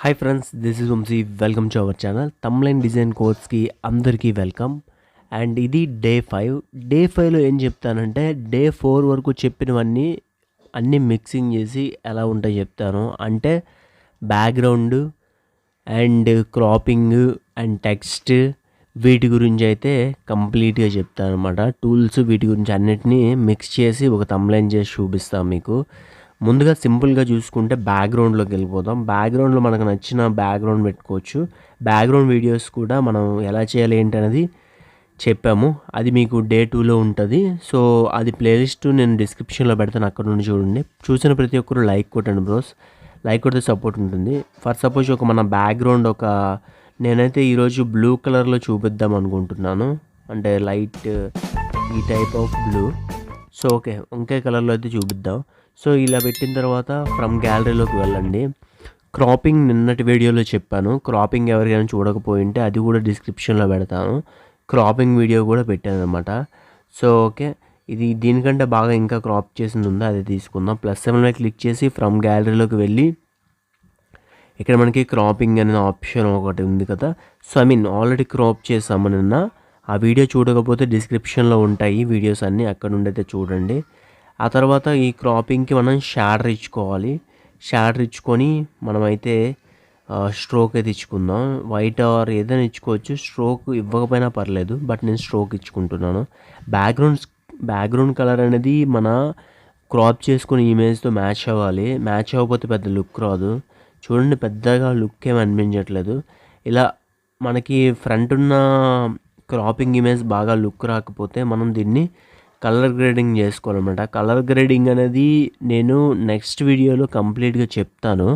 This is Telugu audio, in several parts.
Hi friends, this is Vamshi. Welcome to our channel తమ్లైన్ డిజైన్ కోర్స్కి అందరికీ వెల్కమ్. అండ్ ఇది డే 5 ఏం చెప్తానంటే డే 4 వరకు చెప్పినవన్నీ అన్నీ మిక్సింగ్ చేసి ఎలా ఉంటాయో చెప్తాను. అంటే background and cropping and text వీటి గురించి అయితే కంప్లీట్గా చెప్తాను అనమాట. టూల్స్ వీటి గురించి అన్నిటినీ మిక్స్ చేసి ఒక తమ్లైన్ చేసి చూపిస్తాను మీకు. ముందుగా సింపుల్గా చూసుకుంటే బ్యాక్గ్రౌండ్లోకి వెళ్ళిపోదాం. బ్యాక్గ్రౌండ్లో మనకు నచ్చిన బ్యాక్గ్రౌండ్ పెట్టుకోవచ్చు. బ్యాక్గ్రౌండ్ వీడియోస్ కూడా మనం ఎలా చేయాలి ఏంటి అనేది చెప్పాము. అది మీకు డే 2లో ఉంటుంది. సో అది ప్లేలిస్ట్ నేను డిస్క్రిప్షన్లో పెడతాను, అక్కడ నుండి చూడండి. చూసిన ప్రతి ఒక్కరు లైక్ కొట్టండి బ్రోస్. లైక్ కొడితే సపోర్ట్ ఉంటుంది. ఫర్ సపోజ్ మన బ్యాక్గ్రౌండ్ నేనైతే ఈరోజు బ్లూ కలర్లో చూపిద్దాం అనుకుంటున్నాను. అంటే లైట్ ఈ type of blue. So okay, వంకాయ కలర్లో అయితే చూపిద్దాం. సో ఇలా పెట్టిన తర్వాత ఫ్రమ్ గ్యాలరీలోకి వెళ్ళండి. క్రాపింగ్ నిన్నటి వీడియోలో చెప్పాను. క్రాపింగ్ ఎవరికైనా చూడకపోయింటే అది కూడా డిస్క్రిప్షన్లో పెడతాను. క్రాపింగ్ వీడియో కూడా పెట్టాను అనమాట. సో ఓకే, ఇది దీనికంటే బాగా ఇంకా క్రాప్ చేసింది ఉందో అది తీసుకుందాం. +7 క్లిక్ చేసి ఫ్రమ్ గ్యాలరీలోకి వెళ్ళి ఇక్కడ మనకి క్రాపింగ్ అనే ఆప్షన్ ఒకటి ఉంది కదా. సో ఆల్రెడీ క్రాప్ చేసాము నిన్న. ఆ వీడియో చూడకపోతే డిస్క్రిప్షన్లో ఉంటాయి వీడియోస్ అన్నీ, అక్కడ నుండి అయితే చూడండి. ఆ తర్వాత ఈ క్రాపింగ్కి మనం షాడర్ ఇచ్చుకోవాలి. షాడర్ ఇచ్చుకొని మనమైతే స్ట్రోక్ అయితే ఇచ్చుకుందాం. వైట్ ఆర్ ఏదైనా ఇచ్చుకోవచ్చు, స్ట్రోక్ ఇవ్వకపోయినా పర్లేదు, బట్ నేను స్ట్రోక్ ఇచ్చుకుంటున్నాను. బ్యాక్గ్రౌండ్ కలర్ అనేది మన క్రాప్ చేసుకుని ఇమేజ్తో మ్యాచ్ అవ్వాలి. మ్యాచ్ అవ్వకపోతే పెద్ద లుక్ రాదు. చూడండి, పెద్దగా లుక్ ఏమి అనిపించట్లేదు. ఇలా మనకి ఫ్రంట్ ఉన్న క్రాపింగ్ ఇమేజ్ బాగా లుక్ రాకపోతే మనం దీన్ని కలర్ గ్రేడింగ్ చేసుకోవాలన్నమాట. కలర్ గ్రేడింగ్ అనేది నేను నెక్స్ట్ వీడియోలో కంప్లీట్గా చెప్తాను.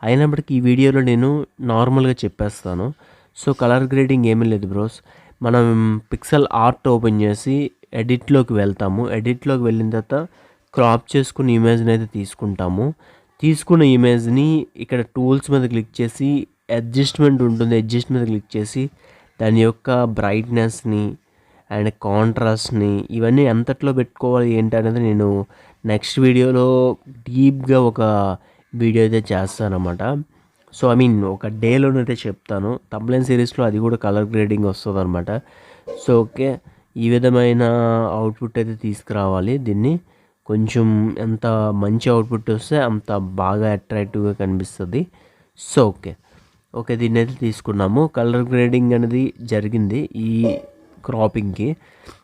అయినప్పటికీ ఈ వీడియోలో నేను నార్మల్గా చెప్పేస్తాను. సో కలర్ గ్రేడింగ్ ఏమీ లేదు బ్రోస్. మనం పిక్సెల్ ఆర్ట్ ఓపెన్ చేసి ఎడిట్లోకి వెళ్తాము. ఎడిట్లోకి వెళ్ళిన తర్వాత క్రాప్ చేసుకున్న ఇమేజ్ని అయితే తీసుకుంటాము. తీసుకున్న ఇమేజ్ని ఇక్కడ టూల్స్ మీద క్లిక్ చేసి అడ్జస్ట్మెంట్ ఉంటుంది, అడ్జస్ట్ మీద క్లిక్ చేసి దాని యొక్క బ్రైట్నెస్ని అండ్ కాంట్రాస్ట్ని ఇవన్నీ ఎంతట్లో పెట్టుకోవాలి ఏంటి అనేది నేను నెక్స్ట్ వీడియోలో డీప్గా ఒక వీడియో అయితే చేస్తానన్నమాట. సో ఒక డేలోనైతే చెప్తాను. తమ్లైన్ సిరీస్లో అది కూడా కలర్ గ్రేడింగ్ వస్తుంది అనమాట. సో ఓకే, ఈ విధమైన అవుట్పుట్ అయితే తీసుకురావాలి. దీన్ని కొంచెం ఎంత మంచి అవుట్పుట్ వస్తే అంత బాగా అట్రాక్టివ్గా కనిపిస్తుంది. సో ఓకే దీన్ని అయితే తీసుకున్నాము. కలర్ గ్రేడింగ్ అనేది జరిగింది ఈ క్రాపింగ్కి.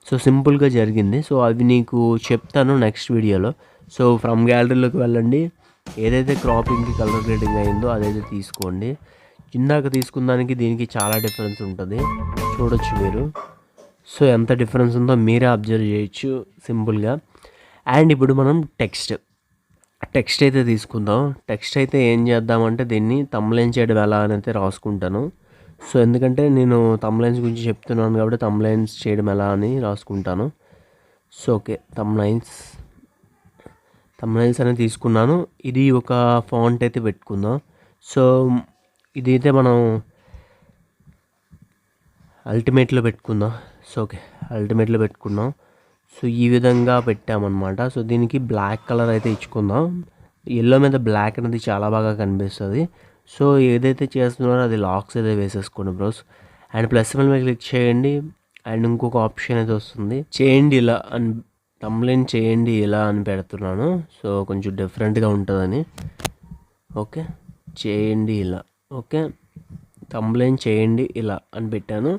సో సింపుల్గా జరిగింది. సో అవి నీకు చెప్తాను నెక్స్ట్ వీడియోలో. సో ఫ్రమ్ గ్యాలరీలోకి వెళ్ళండి. ఏదైతే క్రాపింగ్కి కలర్ గ్రేడింగ్ అయిందో అదైతే తీసుకోండి. ఇందాక తీసుకున్న దానికి దీనికి చాలా డిఫరెన్స్ ఉంటుంది, చూడొచ్చు మీరు. సో ఎంత డిఫరెన్స్ ఉందో మీరే అబ్జర్వ్ చేయొచ్చు సింపుల్గా. అండ్ ఇప్పుడు మనం టెక్స్ట్ అయితే తీసుకుందాం. టెక్స్ట్ అయితే ఏం చేద్దామంటే దీన్ని తమ్లైన్ చేయడం ఎలా అని అయితే రాసుకుంటాను. సో ఎందుకంటే నేను తమ్లైన్స్ గురించి చెప్తున్నాను కాబట్టి తమ్లైన్స్ చేయడం ఎలా అని రాసుకుంటాను. సో ఓకే, తమ్లైన్స్ అనేది తీసుకున్నాను. ఇది ఒక ఫాంట్ అయితే పెట్టుకుందాం. సో ఇదైతే మనం అల్టిమేట్లో పెట్టుకుందాం. సో ఓకే, అల్టిమేట్లో పెట్టుకున్నాం. సో ఈ విధంగా పెట్టామన్నమాట. సో దీనికి బ్లాక్ కలర్ అయితే ఇచ్చుకుందాం. ఎల్లో మీద బ్లాక్ అనేది చాలా బాగా కనిపిస్తుంది. సో ఏదైతే చేస్తున్నారో అది లాక్స్ అయితే వేసేసుకోండి బ్రోస్. అండ్ +7 మీద క్లిక్ చేయండి. అండ్ ఇంకొక ఆప్షన్ అయితే వస్తుంది, చేయండి ఇలా అని. తమ్లైన్ చేయండి ఇలా అని పెడుతున్నాను. సో కొంచెం డిఫరెంట్గా ఉంటుందని. ఓకే, చేయండి ఇలా. ఓకే, తమ్లైన్ చేయండి ఇలా అని పెట్టాను.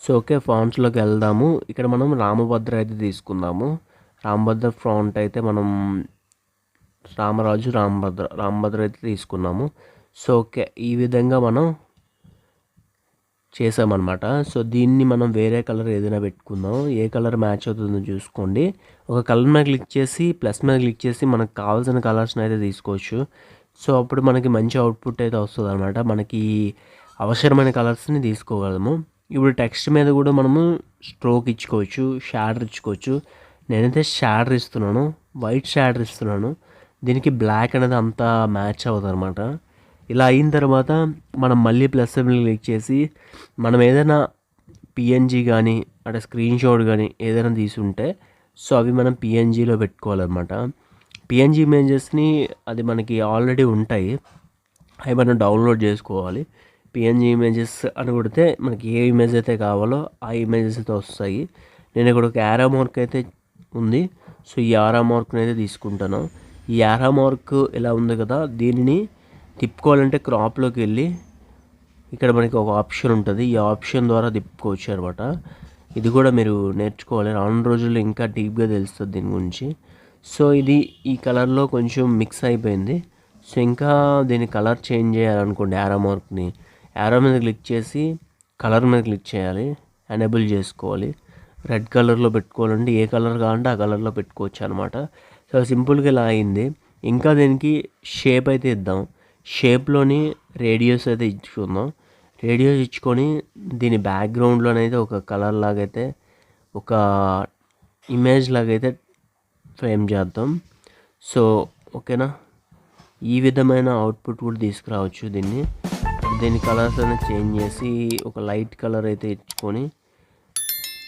సో ఓకే, ఫాంట్స్లోకి వెళ్దాము. ఇక్కడ మనం రామభద్ర అయితే తీసుకుందాము. రామభద్ర ఫాంట్ అయితే మనం రామభద్ర అయితే తీసుకున్నాము. సో ఓకే, ఈ విధంగా మనం చేసామన్నమాట. సో దీన్ని మనం వేరే కలర్ ఏదైనా పెట్టుకుందాం. ఏ కలర్ మ్యాచ్ అవుతుందో చూసుకోండి. ఒక కలర్ మీద క్లిక్ చేసి ప్లస్ మీద క్లిక్ చేసి మనకు కావాల్సిన కలర్స్ని అయితే తీసుకోవచ్చు. సో అప్పుడు మనకి మంచి అవుట్పుట్ అయితే వస్తుంది అనమాట. మనకి అవసరమైన కలర్స్ని తీసుకోగలము. ఇప్పుడు టెక్స్ట్ మీద కూడా మనము స్ట్రోక్ ఇచ్చుకోవచ్చు, షాడర్ ఇచ్చుకోవచ్చు. నేనైతే షాడర్ ఇస్తున్నాను, వైట్ షాడర్ ఇస్తున్నాను. దీనికి బ్లాక్ అనేది అంతా మ్యాచ్ అవ్వదు అనమాట. ఇలా అయిన తర్వాత మనం మళ్ళీ +7 క్లిక్ చేసి మనం ఏదైనా పిఎన్జీ కానీ అంటే స్క్రీన్ షాట్ కానీ ఏదైనా తీసుంటే సో అవి మనం పిఎన్జీలో పెట్టుకోవాలన్నమాట. పిఎన్జీ ఇమేజెస్ని అది మనకి ఆల్రెడీ ఉంటాయి. అవి మనం డౌన్లోడ్ చేసుకోవాలి. పిఎన్జీ ఇమేజెస్ అని కొడితే మనకి ఏ ఇమేజ్ అయితే కావాలో ఆ ఇమేజెస్ అయితే వస్తాయి. నేను ఇక్కడ ఒక యారో మార్క్ అయితే ఉంది. సో ఈ యారో మార్క్ని అయితే తీసుకుంటాను. ఈ యారో మార్క్ ఇలా ఉంది కదా, దీనిని తిప్పుకోవాలంటే క్రాప్లోకి వెళ్ళి ఇక్కడ మనకి ఒక ఆప్షన్ ఉంటుంది. ఈ ఆప్షన్ ద్వారా తిప్పుకోవచ్చు అనమాట. ఇది కూడా మీరు నేర్చుకోవాలి. రానున్న రోజుల్లో ఇంకా డీప్గా తెలుస్తుంది దీని గురించి. సో ఇది ఈ కలర్లో కొంచెం మిక్స్ అయిపోయింది. సో ఇంకా దీని కలర్ చేంజ్ చేయాలనుకోండి, యారో మార్క్ని యారో మీద క్లిక్ చేసి కలర్ మీద క్లిక్ చేయాలి, ఎనేబుల్ చేసుకోవాలి. రెడ్ కలర్లో పెట్టుకోవాలంటే ఏ కలర్ కావాలంటే ఆ కలర్లో పెట్టుకోవచ్చు అనమాట. సో సింపుల్గా ఇలా అయింది. ఇంకా దీనికి షేప్ అయితే ఇద్దాం. షేప్లోని రేడియస్ అయితే ఇచ్చుకుందాం. రేడియస్ ఇచ్చుకొని దీని బ్యాక్గ్రౌండ్లోనైతే ఒక కలర్ లాగైతే ఒక ఇమేజ్ లాగైతే ఫ్రేమ్ చేద్దాం. సో ఓకేనా, ఈ విధమైన అవుట్పుట్ కూడా తీసుకురావచ్చు. దీని కలర్స్ అనేది చేంజ్ చేసి ఒక లైట్ కలర్ అయితే ఇచ్చుకొని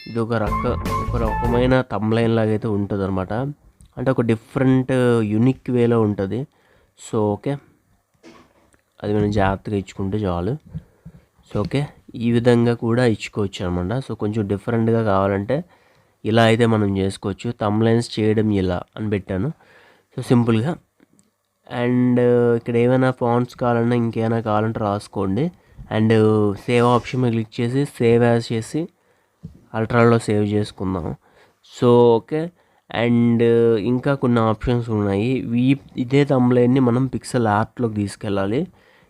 ఇది ఒక రకమైన థంబ్‌నెయిల్ లాగా అయితే ఉంటుంది అనమాట. అంటే ఒక డిఫరెంట్ యూనిక్ వేలో ఉంటుంది. సో ఓకే, అది మనం జాగ్రత్తగా ఇచ్చుకుంటే చాలు. సో ఓకే, ఈ విధంగా కూడా ఇచ్చుకోవచ్చు అనమాట. సో కొంచెం డిఫరెంట్గా కావాలంటే ఇలా అయితే మనం చేసుకోవచ్చు. థంబ్‌నెయిల్స్ చేయడం ఇలా అని పెట్టాను. సో సింపుల్గా. అండ్ ఇక్కడ ఏమైనా ఫాంట్స్ కావాలన్నా ఇంకేమైనా కావాలంటే రాసుకోండి. అండ్ సేవ్ ఆప్షన్ మీద క్లిక్ చేసి సేవ్ యాజ్ చేసి అల్ట్రాలో సేవ్ చేసుకుందాం. సో ఓకే, అండ్ ఇంకా కొన్ని ఆప్షన్స్ ఉన్నాయి. ఇదే థంబ్‌నెయిల్ని మనం పిక్సెల్ ఆర్ట్లోకి తీసుకెళ్ళాలి.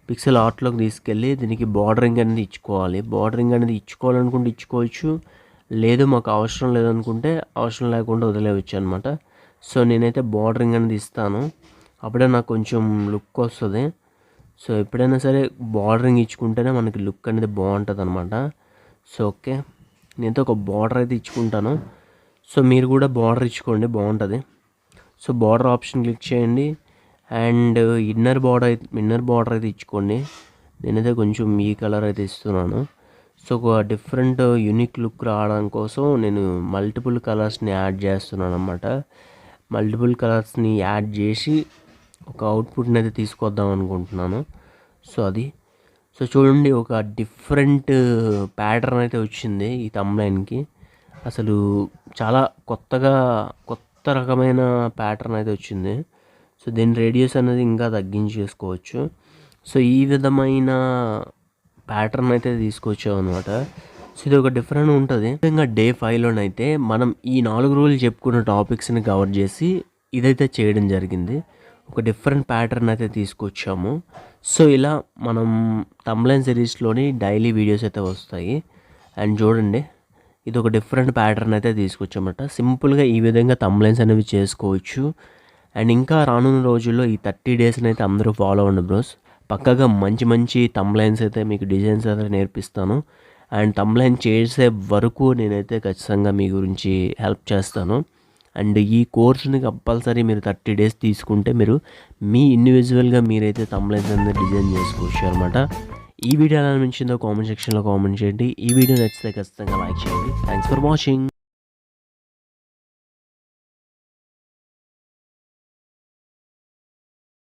పిక్సెల్ ఆర్ట్లోకి తీసుకెళ్ళి దీనికి బార్డరింగ్ అనేది ఇచ్చుకోవాలి. బార్డరింగ్ అనేది ఇచ్చుకోవాలనుకుంటే ఇచ్చుకోవచ్చు, లేదు మాకు అవసరం లేదనుకుంటే అవసరం లేకుండా వదిలేయచ్చు అనమాట. సో నేనైతే బార్డరింగ్ అనేది ఇస్తాను, అప్పుడే నాకు కొంచెం లుక్ వస్తుంది. సో ఎప్పుడైనా సరే బార్డరింగ్ ఇచ్చుకుంటేనే మనకి లుక్ అనేది బాగుంటుంది అనమాట. సో ఓకే, నేనైతే ఒక బార్డర్ అయితే ఇచ్చుకుంటాను. సో మీరు కూడా బార్డర్ ఇచ్చుకోండి, బాగుంటుంది. సో బార్డర్ ఆప్షన్ క్లిక్ చేయండి. అండ్ ఇన్నర్ బార్డర్ అయితే ఇచ్చుకోండి. నేనైతే కొంచెం ఈ కలర్ అయితే ఇస్తున్నాను. సో ఒక డిఫరెంట్ యూనిక్ లుక్ రావడం కోసం నేను మల్టిపుల్ కలర్స్ని యాడ్ చేస్తున్నాను అనమాట. మల్టిపుల్ కలర్స్ని యాడ్ చేసి ఒక అవుట్పుట్ని అయితే తీసుకొద్దాం అనుకుంటున్నాను. సో అది. సో చూడండి, ఒక డిఫరెంట్ ప్యాటర్న్ అయితే వచ్చింది ఈ థంబ్‌నెయిల్‌కి. అసలు చాలా కొత్త రకమైన ప్యాటర్న్ అయితే వచ్చింది. సో దీని రేడియస్ అనేది ఇంకా తగ్గించేసుకోవచ్చు. సో ఈ విధమైన ప్యాటర్న్ అయితే తీసుకొచ్చాం అనమాట. సో ఇది ఒక డిఫరెంట్ ఉంటుంది. ముఖ్యంగా డే 5లోనైతే మనం ఈ 4 రోజులు చెప్పుకున్న టాపిక్స్ని కవర్ చేసి ఇదైతే చేయడం జరిగింది. ఒక డిఫరెంట్ ప్యాటర్న్ అయితే తీసుకొచ్చాము. సో ఇలా మనం థంబ్‌నెయిల్ సిరీస్లోని డైలీ వీడియోస్ అయితే వస్తాయి. అండ్ చూడండి, ఇది ఒక డిఫరెంట్ ప్యాటర్న్ అయితే తీసుకొచ్చామన్నమాట. సింపుల్గా ఈ విధంగా థంబ్‌నెయిల్స్ అనేవి చేసుకోవచ్చు. అండ్ ఇంకా రానున్న రోజుల్లో ఈ 30 డేస్ని అయితే అందరూ ఫాలో అవ్వండి బ్రోస్. పక్కాగా మంచి థంబ్‌నెయిల్స్ అయితే మీకు డిజైన్స్ అయితే నేర్పిస్తాను. అండ్ థంబ్‌నెయిల్ చేసే వరకు నేనైతే ఖచ్చితంగా మీ గురించి హెల్ప్ చేస్తాను. అండ్ ఈ కోర్సుని కంపల్సరీ మీరు 30 డేస్ తీసుకుంటే మీరు మీ ఇండివిజువల్గా మీరైతే థంబ్‌నెయిల్స్ అనేది డిజైన్ చేసుకోవచ్చు అనమాట. ఈ వీడియో ఎలా అనిపించిందో కామెంట్ సెక్షన్లో కామెంట్ చేయండి. ఈ వీడియో నచ్చితే ఖచ్చితంగా లైక్ చేయండి. Thanks for watching.